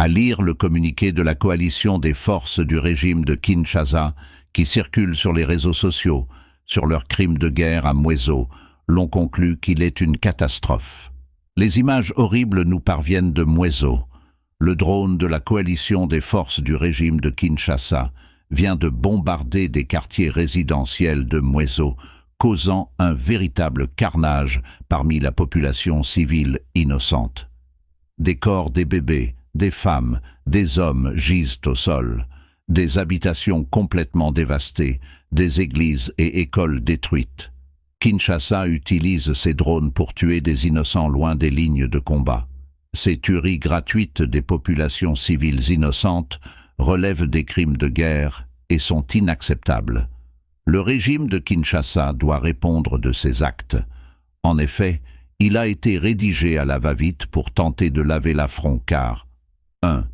À lire le communiqué de la coalition des forces du régime de Kinshasa qui circule sur les réseaux sociaux sur leurs crimes de guerre à Mweso, l'on conclut qu'il est une catastrophe. Les images horribles nous parviennent de Mweso. Le drone de la coalition des forces du régime de Kinshasa vient de bombarder des quartiers résidentiels de Mweso, causant un véritable carnage parmi la population civile innocente. Des corps des bébés, des femmes, des hommes gisent au sol, des habitations complètement dévastées, des églises et écoles détruites. Kinshasa utilise ces drones pour tuer des innocents loin des lignes de combat. Ces tueries gratuites des populations civiles innocentes relèvent des crimes de guerre et sont inacceptables. Le régime de Kinshasa doit répondre de ces actes. En effet, il a été rédigé à la va-vite pour tenter de laver l'affront car 1.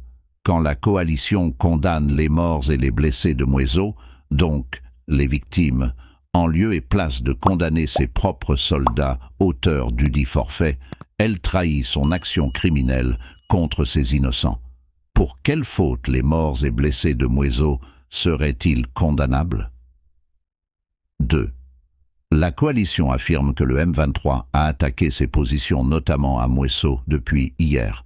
Quand la coalition condamne les morts et les blessés de Mweso, donc les victimes, en lieu et place de condamner ses propres soldats, auteurs du dit forfait, elle trahit son action criminelle contre ces innocents. Pour quelle faute les morts et blessés de Mweso seraient-ils condamnables? 2. La coalition affirme que le M23 a attaqué ses positions notamment à Mweso depuis hier,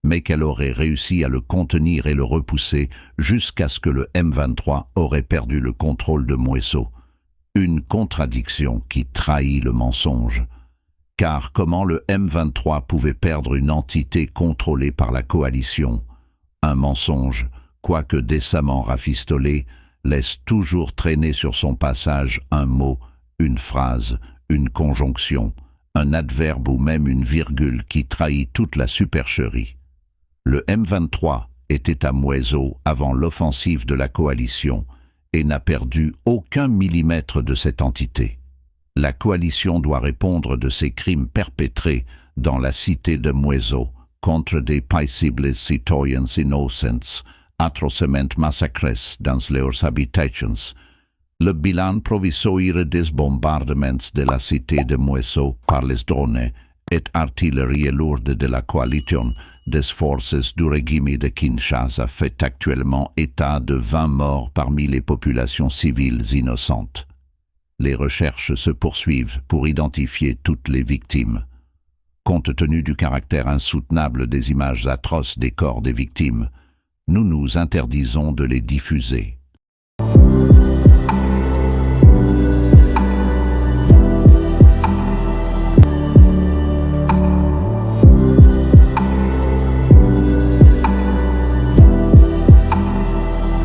mais qu'elle aurait réussi à le contenir et le repousser jusqu'à ce que le M23 aurait perdu le contrôle de Mweso. Une contradiction qui trahit le mensonge. Car comment le M23 pouvait perdre une entité contrôlée par la coalition? Un mensonge, quoique décemment rafistolé, laisse toujours traîner sur son passage un mot, une phrase, une conjonction, un adverbe ou même une virgule qui trahit toute la supercherie. Le M23 était à Mweso avant l'offensive de la coalition et n'a perdu aucun millimètre de cette entité. La coalition doit répondre de ces crimes perpétrés dans la cité de Mweso contre des paisibles citoyens innocents, atrocement massacrés dans leurs habitations. Le bilan provisoire des bombardements de la cité de Mweso par les drones et artillerie lourde de la coalition des forces du régime de Kinshasa fait actuellement état de 20 morts parmi les populations civiles innocentes. Les recherches se poursuivent pour identifier toutes les victimes. Compte tenu du caractère insoutenable des images atroces des corps des victimes, nous nous interdisons de les diffuser.